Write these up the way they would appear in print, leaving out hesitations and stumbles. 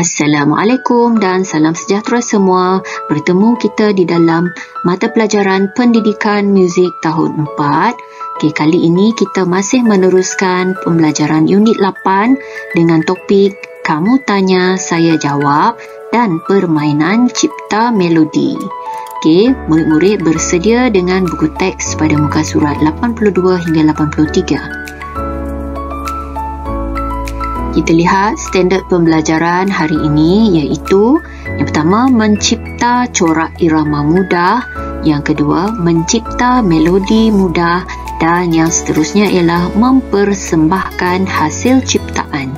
Assalamualaikum dan salam sejahtera semua. Bertemu kita di dalam mata pelajaran Pendidikan Muzik tahun 4. Okay, kali ini kita masih meneruskan pembelajaran unit 8 dengan topik Kamu Tanya, Saya Jawab dan permainan cipta melodi. Okay, murid-murid bersedia dengan buku teks pada muka surat 82 hingga 83. Kita lihat standard pembelajaran hari ini iaitu yang pertama, mencipta corak irama mudah, yang kedua, mencipta melodi mudah dan yang seterusnya ialah mempersembahkan hasil ciptaan.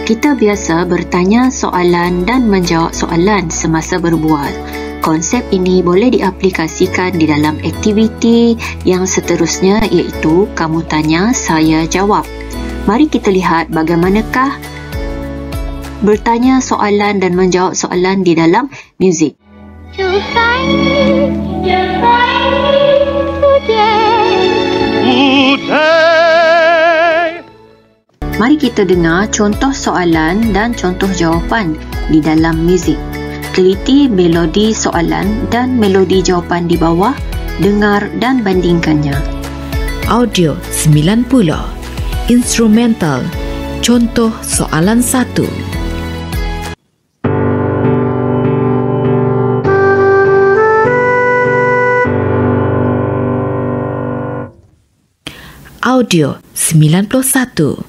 Kita biasa bertanya soalan dan menjawab soalan semasa berbual. Konsep ini boleh diaplikasikan di dalam aktiviti yang seterusnya iaitu kamu tanya, saya jawab. Mari kita lihat bagaimanakah bertanya soalan dan menjawab soalan di dalam muzik. Mari kita dengar contoh soalan dan contoh jawapan di dalam muzik. Teliti melodi soalan dan melodi jawapan di bawah, dengar dan bandingkannya. Audio 90. Instrumental. Contoh soalan 1. Audio 91.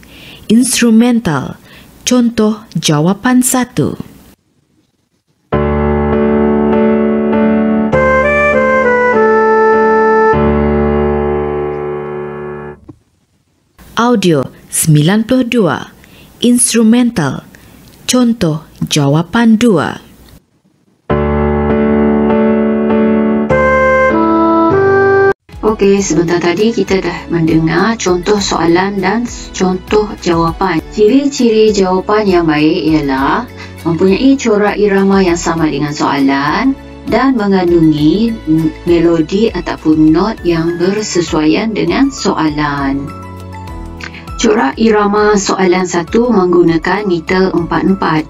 Instrumental. Contoh jawapan 1. Audio 92. Instrumental. Contoh jawapan 2. Okey, sebentar tadi kita dah mendengar contoh soalan dan contoh jawapan. Ciri-ciri jawapan yang baik ialah mempunyai corak irama yang sama dengan soalan dan mengandungi melodi ataupun not yang bersesuaian dengan soalan. Corak irama soalan 1 menggunakan meter 4/4.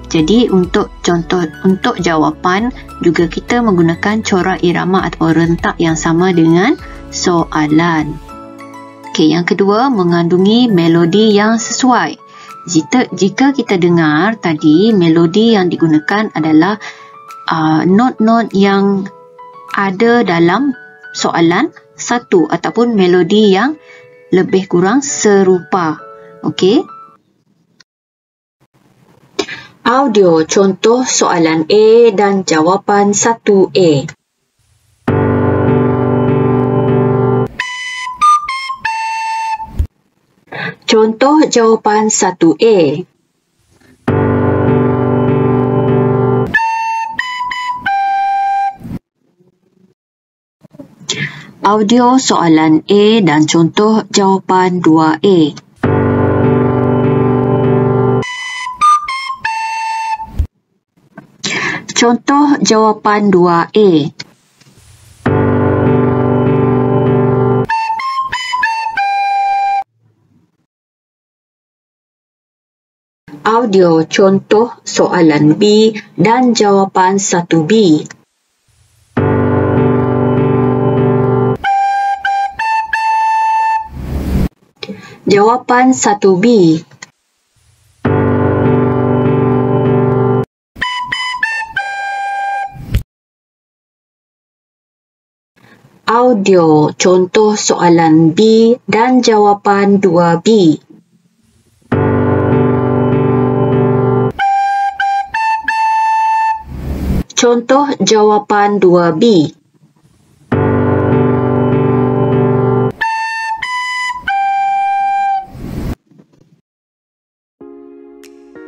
Jadi untuk jawapan juga kita menggunakan corak irama atau rentak yang sama dengan soalan. Okey, yang kedua mengandungi melodi yang sesuai. Jika kita dengar tadi melodi yang digunakan adalah not-not yang ada dalam soalan 1 ataupun melodi yang lebih kurang serupa. Okey. Audio contoh soalan A dan jawapan 1A. Contoh jawapan 1A. Audio soalan A dan contoh jawapan 2A. Contoh jawapan 2A. Audio contoh soalan B dan jawapan 1B. Jawapan 1B. Audio contoh soalan B dan jawapan 2B. Contoh jawapan 2B.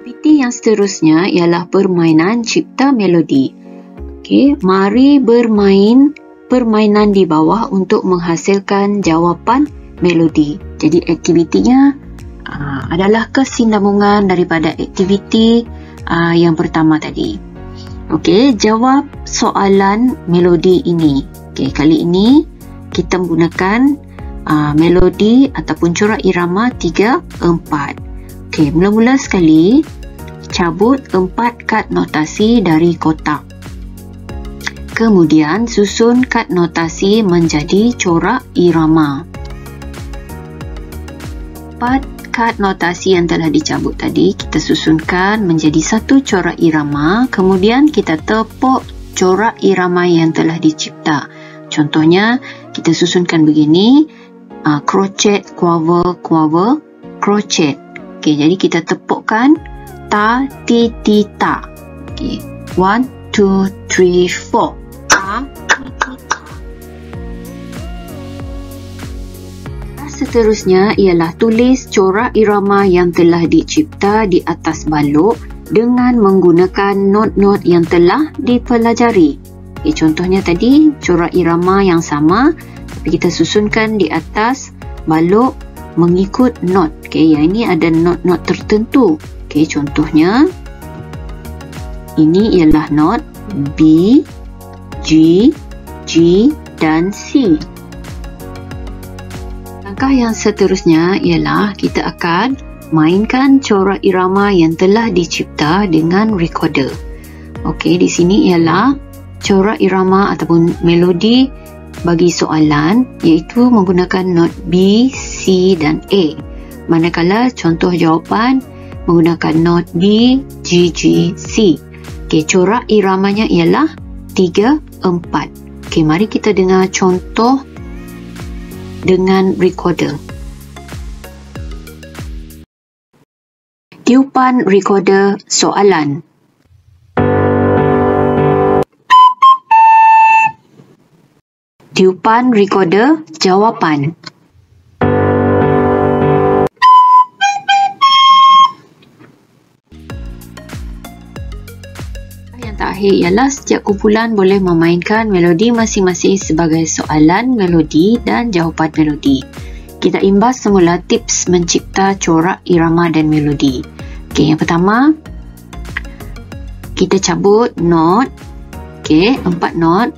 Aktiviti yang seterusnya ialah permainan cipta melodi. Okey, mari bermain permainan di bawah untuk menghasilkan jawapan melodi. Jadi aktivitinya adalah kesinambungan daripada aktiviti yang pertama tadi. Okey, jawab soalan melodi ini. Okey, kali ini kita menggunakan melodi ataupun corak irama 3/4. Okey, mula-mula sekali cabut 4 kad notasi dari kotak. Kemudian susun kad notasi menjadi corak irama. 4 kad notasi yang telah dicabut tadi kita susunkan menjadi satu corak irama, kemudian kita tepuk corak irama yang telah dicipta. Contohnya kita susunkan begini, crochet, quaver, quaver, crochet. Okey, jadi kita tepukkan ta, ti, ti, ta. Okey, 1, 2, 3, 4. Ta, ti, ti, ta. Seterusnya ialah tulis corak irama yang telah dicipta di atas balok dengan menggunakan not-not yang telah dipelajari. Okay, contohnya tadi corak irama yang sama tapi kita susunkan di atas balok mengikut not. Okay, yang ini ada not-not tertentu. Okay, contohnya ini ialah not B, G, G dan C. Langkah yang seterusnya ialah kita akan mainkan corak irama yang telah dicipta dengan recorder. Okey, di sini ialah corak irama ataupun melodi bagi soalan iaitu menggunakan not B, C dan A. Manakala contoh jawapan menggunakan not B, G, G, C. Okey, corak iramanya ialah 3, 4. Okey, mari kita dengar contoh dengan recorder. Tiupan recorder soalan. Tiupan recorder jawapan. Yang terakhir ialah setiap kumpulan boleh memainkan melodi masing-masing sebagai soalan melodi dan jawapan melodi. Kita imbas semula tips mencipta corak irama dan melodi. Okey, yang pertama kita cabut not. Okey, 4 not.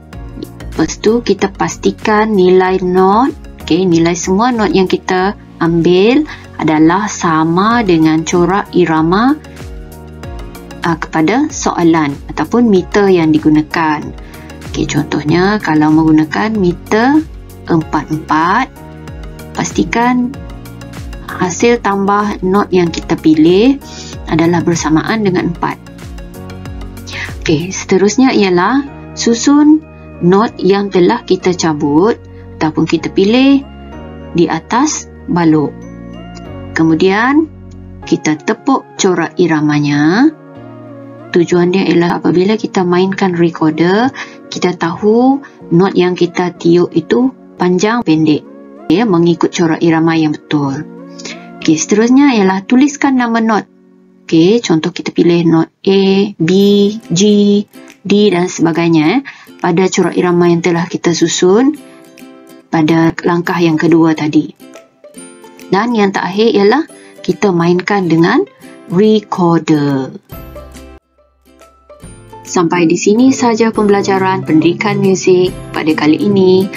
Lepas tu kita pastikan nilai not. Okey, nilai semua not yang kita ambil adalah sama dengan corak irama kepada soalan ataupun meter yang digunakan. Okey, contohnya kalau menggunakan meter 44, pastikan hasil tambah not yang kita pilih adalah bersamaan dengan 4. Okey, seterusnya ialah susun not yang telah kita cabut ataupun kita pilih di atas balok. Kemudian kita tepuk corak iramanya. Tujuannya ialah apabila kita mainkan recorder, kita tahu not yang kita tiup itu panjang pendek, ya, mengikut corak irama yang betul. Okey, seterusnya ialah tuliskan nama not. Okey, contoh kita pilih not A, B, G, D dan sebagainya pada corak irama yang telah kita susun pada langkah yang kedua tadi. Dan yang terakhir ialah kita mainkan dengan recorder. Sampai di sini saja pembelajaran pendidikan muzik pada kali ini.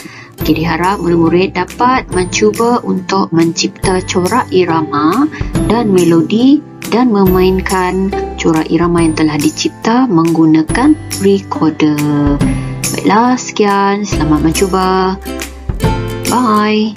Jadi harap murid-murid dapat mencuba untuk mencipta corak irama dan melodi dan memainkan corak irama yang telah dicipta menggunakan recorder. Baiklah, sekian. Selamat mencuba. Bye.